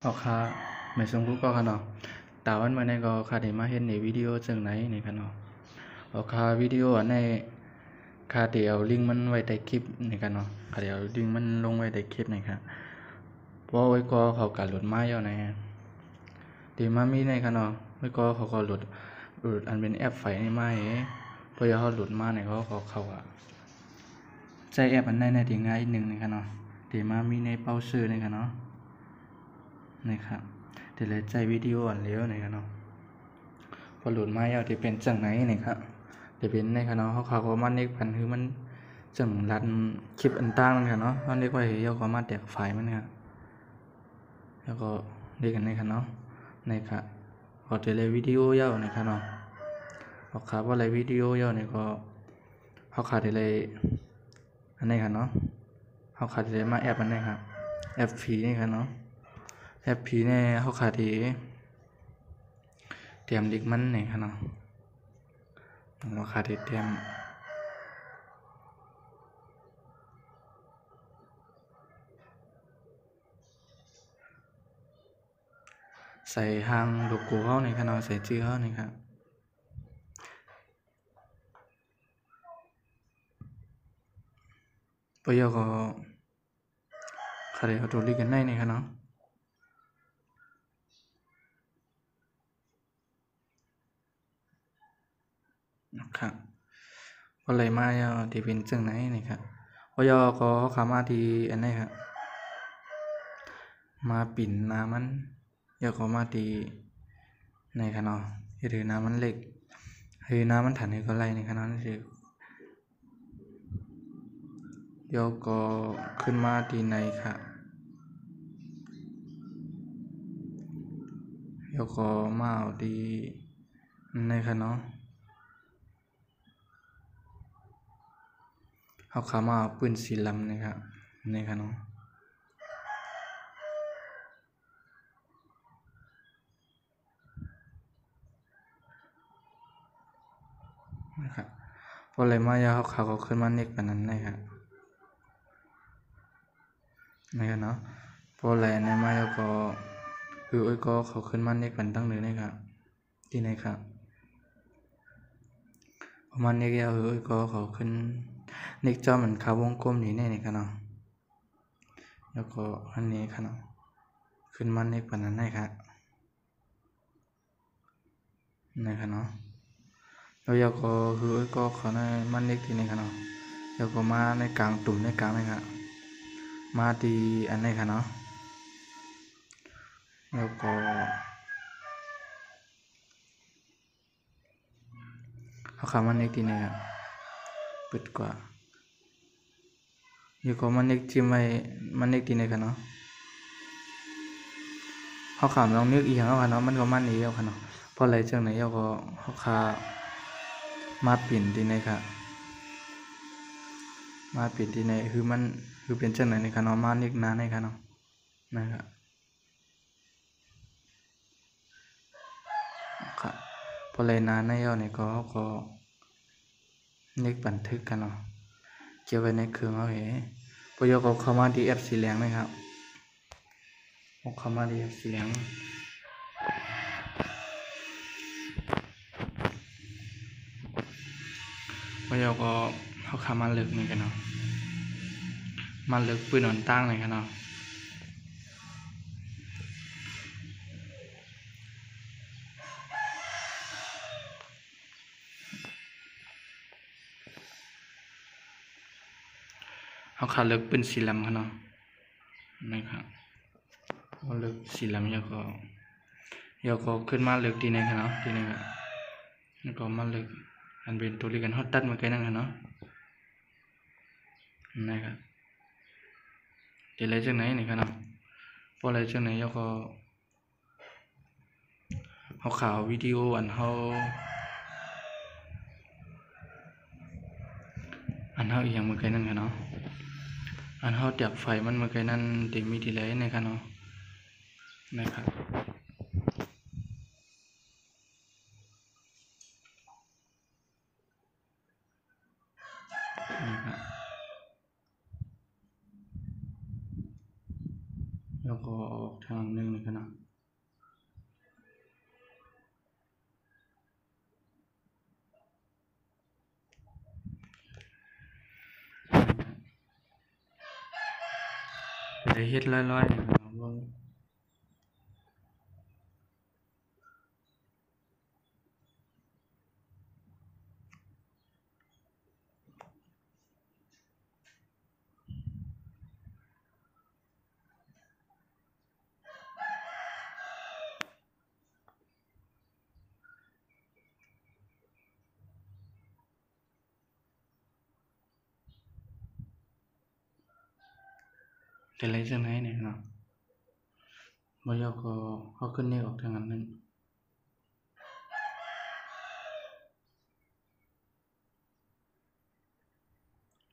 เอาค่าไม่ส่งกูก็ค่ะเนาะแต่วันเมื่อนี้ก็ค่าได้มาเห็นในวิดีโอจังไหนนี่ค่ะเนาะเอาค่าวิดีโออันในค่าเดี๋ยวลิงก์มันไว้ใต้คลิปนี่ค่ะเนาะค่าเดี๋ยวลิงก์มันลงไว้ใต้คลิปนี่ค่ะเพราะไว้ก็เขาการหลุดมาอยู่ในเดี๋ยวมามีในค่ะเนาะไว้ก็เขาก็หลุดอันเป็นแอปไฟนี่มาเพราะเขาหลุดมาในเขาอ่ะใช้แอปอันในที่ง่ายอีกนึงนี่ค่ะเนาะเดี๋ยวมามีในเป้าชื่อนี่ค่ะเนาะนี่ครับเดี๋ยวเลยใจวิดีโออันเลี้ยวนี่ครับเนาะพอหลุดมาแล้วที่เป็นจังไหนนี่ครับเดี๋ยวเป็นในครับเนาะเขาก็มาเน็กพันคือมันจังรันคลิปอันต่างนั่นครับเนาะเขาเน็กไว้เฮาก็มาแตกไฟล์มันครับแล้วก็เรียกกันในครับเนาะในครับพอเดี๋ยวเลยวิดีโอยาวนี่ครับเนาะเอาครับว่าอะไรวิดีโอยาวนี่ก็เขาขาดเดี๋ยวเลยอันนี้ครับเนาะเขาขาดเดี๋ยวมาแอปอันนี้ครับแอปฟรีนี่ครับเนาะแอปผีเนี่ยเขาขาดที่เตรียมดิกมันเนี่ยครับเนาะเราขาดที่เตรียมใส่หางโลโก้เขาเนี่ยครับเนาะใส่ชื่อเขาเนี่ยครับพอยก็ขาดเอาตัวลิกันได้เนี่ยครับเนาะครับพอไหลมาที่เป็นจังไหนนี่ครับพอยก็เขามาที่อันนี้ครับมาปิ่นน้ำมันก็มาที่ในครับเนาะคือน้ำมันเล็กคือน้ำมันถันให้ก็ไล่ในครับเนาะนี่ก็ขึ้นมาที่ในครับก็มาเอาที่ในครับเนาะเขาขามาปืนสีลำนะครับนี่ครับเนาะนะครับพออะไรมายาเขาก็ขึ้นมาเน็กแบบนั้นนะครับนะครับเนาะพออะไรในมายาก็คือก็เขาขึ้นมาเน็กกันตั้งเลยนะครับที่ไหนครับประมาณนี้ก็เขาขึ้นเน็กจอมันขาวงกลมนี่แน่นี่ครับเนาะแล้วก็อันนี้ครับเนาะขึ้นมาเน็กแบบนั้นนะครับนะครับเนาะแล้วก็ก็เขาในมันเน็กที่นี่ครับเนาะแล้วก็มาในกลางตุ่มในกลางนะครับมาที่อันนี้ครับเนาะแล้วก็เขาขามันเน็กที่นี่ครับเปิดกว่าก็มันเน็กที่ไม่มันเน็กที่นี่ครับเนาะเขาขามลองนึกอีกอย่างแล้วครับเนาะมันก็มันอีกแล้วครับเนาะพออะไรจังไหนก็เขาขามาปิ่นที่นี่ครับมาปิ่นที่นี่คือมันคือเป็นจังไหนในครับเนาะมาเน็กนานในครับเนาะนะครับครับพอเลยนานในเนี่ยก็เน็กบันทึกกันเนาะเก็บไว้ในเครื่องเอาพอยก็เข้ามาที่แอปสีเหลืองนะครับเข้ามาที่แอปสีเหลืองพอยก็เขาเข้ามาเลิกนี่กันเนาะมาเลิกปืนหนตั้งเลยกันเนาะเขาขาเลิกปืนสีลำกันเนาะนะครับเขาเลิกสีลำก็ขึ้นมาเลิกที่ไหนกันเนาะที่ไหนกันแล้วก็มาเลิกอันเป็นตัวเล็กกันฮอตตัดมาไกลนั่นกันเนาะนะครับเดี๋ยวอะไรจังไหนนี่กันเนาะพออะไรจังไหนก็เขาข่าววิดีโออันเขาอีกอย่างมาไกลนั่นกันเนาะอันเขาเตียบไฟมันมาไกลนั่นเดี๋ยวมีทีไรในกันเนาะนะครับแล้ว แล้วก็ออกทางนึงนะครับนะได้เฮ็ดลอยๆนะครับว่าแต่ไรจังไหนเนี่ยเนาะบ่ยก็เขาขึ้นนี่ออกทางนั้นนึง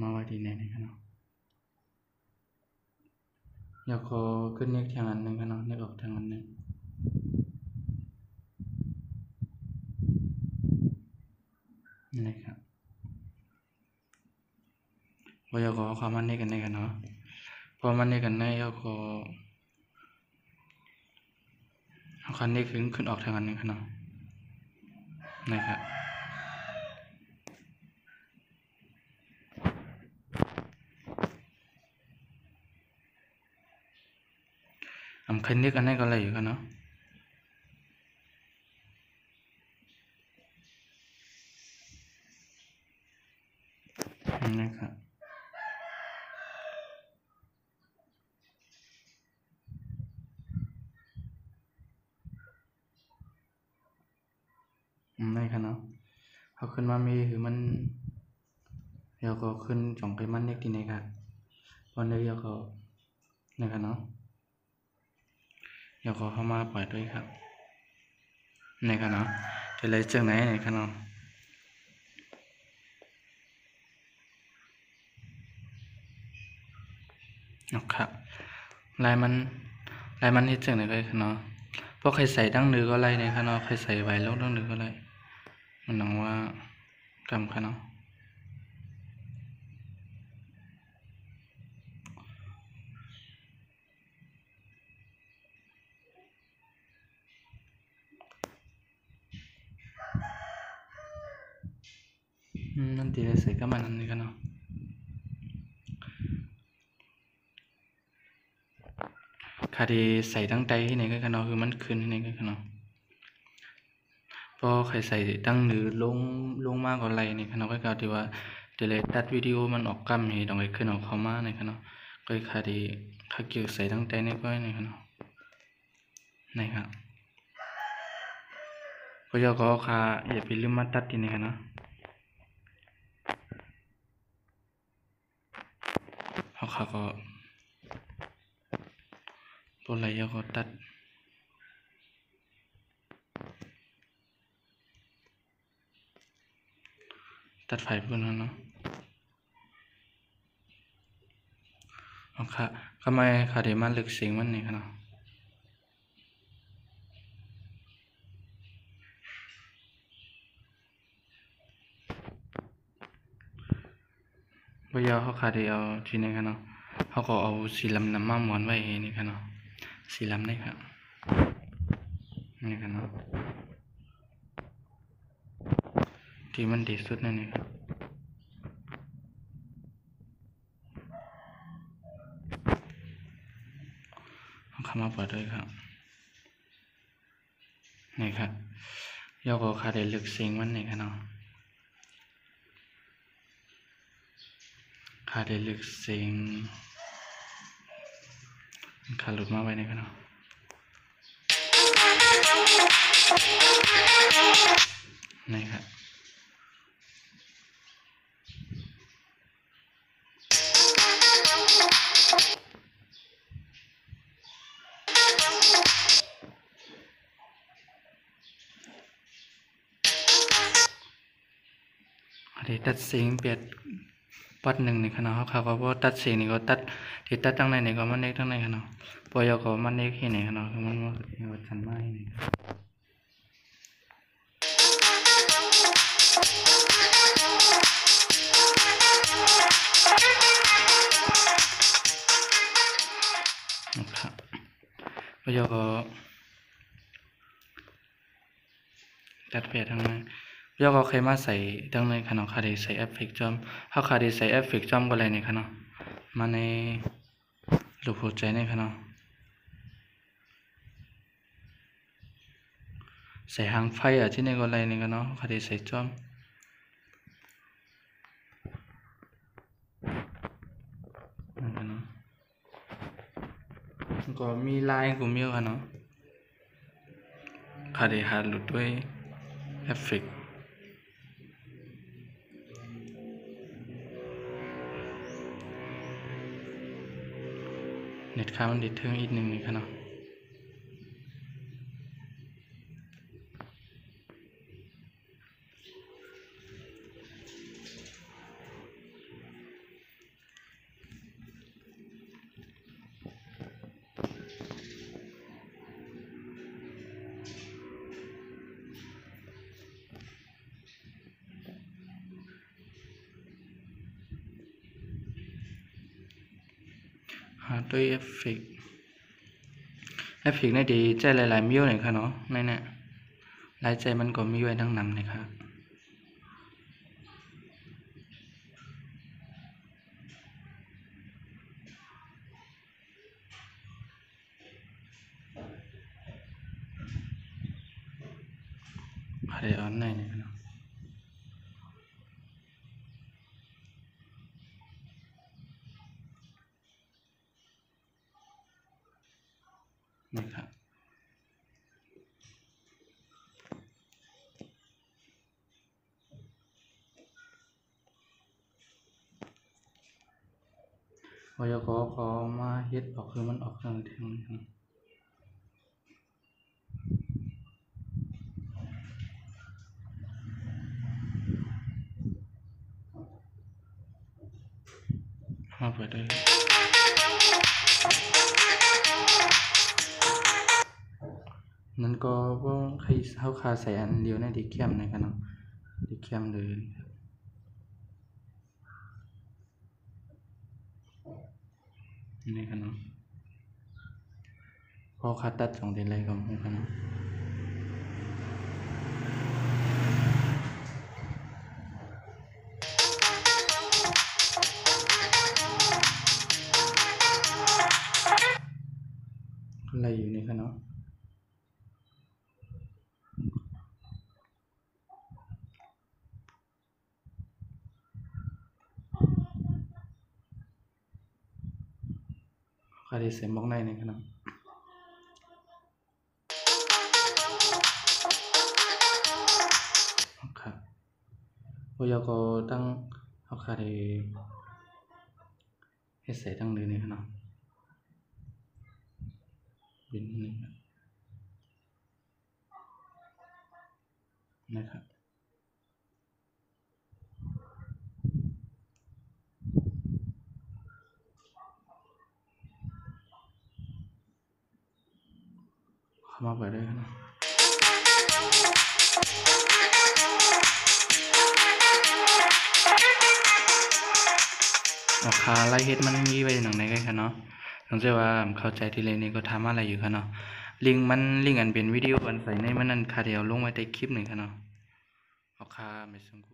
มาไว้ที่ไหนนะครับเนาะยกก็ขึ้นนี่ทางนั้นนึงครับเนาะนี่ออกทางนั้นนึงนี่ครับบ่ยก็เข้ามานี่กันได้กันเนาะพอมันนี่กันได้ยก็เอาคันนี้ขึ้นออกทางนั้นนึงครับเนาะนะครับคันนี้กันได้ก็เลยอยู่กันเนาะนะครับได้ครับเนาะเขาขึ้นมามีคือมันเดี๋ยวก็ขึ้นจ่องไปมันเล็กที่ไหนครับวันนี้เดี๋ยวก็นะครับเนาะเดี๋ยวก็เข้ามาปล่อยด้วยครับนะครับเนาะจะเลยจากไหนนะครับเนาะนะครับลายมันที่จากไหนก็ได้เนาะพวกใครใส่ดั้งเนื้อก็ไล่นะครับเนาะใครใส่ไว้แล้วดั้งเนื้อก็ไล่มันน้องว่ากำครับเนาะนั่นตีเลยใส่ก็มันนั่นนี่กันเนาะคาดีใส่ตั้งใจที่ไหนก็กันเนาะคือมันขึ้นที่ไหนก็กันเนาะพอใครใส่ตั้งหรือลงมากกว่าไรนี่กันเนาะก็กล่าวที่ว่าเดี๋ยวเลยตัดวิดีโอมันออกกำให้ต้องไปขึ้นออกเข้ามาในกันเนาะก็คาดีคาเกี่ยวใส่ตั้งใจนี่ก็ในกันเนาะนะครับก็ยก็คาอย่าไปลืมมาตัดที่นี่กันเนาะเขาก็ตัวอะไรก็ตัดไฟเพื่อนเนาะค่ะทำไมคาเดมันลึกเสียงมันนี่ครับเนาะวิยาเขาคาเดเอาที่นี่ครับเนาะเขาก็เอาสีลำน้ำมันม้วนไว้นี่ครับเนาะสีลำนี่ครับนี่ครับเนาะที่มันดีสุดนั่นนี่ครับเข้ามาเปิดด้วยครับนี่ครับยาก็คาเดลึกเสียงมันนี่ครับเนาะคาเดลึกเสียงขาหลุดมาไว้นี่ครับเนาะนี่ครับตัดเสียงเปลี่ยนปัดหนึ่งในขณะเขาก็ว่าตัดเสียงนี่ก็ตัดที่ตัดตั้งในนี่ก็มันเล็กตั้งในขณะพอยก็มันเล็กที่ไหนขณะคือมันว่าชันไม้นี่นะครับ bây giờ có đặt về thằng này bây giờ có khi màใส่thằng này khả năng khá để ใส่ effect จอมเขาkhá để ใส่ effect จอมก็เลยนี่ขนาดมาในรูปหัวใจนี่ขนาดใส่หางไฟที่นี่ก็เลยนี่ขนาดขาได้ใส่จอมก็มีลายกูมีขนาดขาได้หาหลุดด้วยเอฟเฟกต์เน็ตค้ามันดิดเทิงอีกหนึ่งนี่ขนาดหาด้วยเอฟเฟกต์ในดีใจหลายๆมิ้วหน่อยค่ะเนาะในเนี่ยหลายใจมันก็มีไว้ดังนำเลยครับอะไรออนไหนเนี่ยเนาะนี่ครับพอยก็มาเฮ็ดออกคือมันออกทางทางมาเปิดได้นั่นก็ว่าใครเขาคาใส่อันเดียวในดีแคมนะครับเนาะดีแคมเลยนี่ครับเนาะพอคาตัดสองเดือนเลยกับผมครับเนาะอะไรอยู่นี่ครับเนาะคาดีเสียมอกในนี่ครับเนาะครับพอยก็ตั้งเขาคาดีให้ใส่ตั้งเดือนนี่ครับเนาะบินนี่นะครับเข้ามาเปิดได้ครับเนาะราคาไล่เฮ็ดมันมีไว้หนังไหนกันครับเนาะต้องใจว่าเข้าใจที่เลยนี่ก็ทำอะไรอยู่ครับเนาะลิงก์อันเป็นวิดีโออันใส่ในมันนั่นคาเดียวลงไว้ใต้คลิปหนึ่งครับเนาะราคาไม่สมควร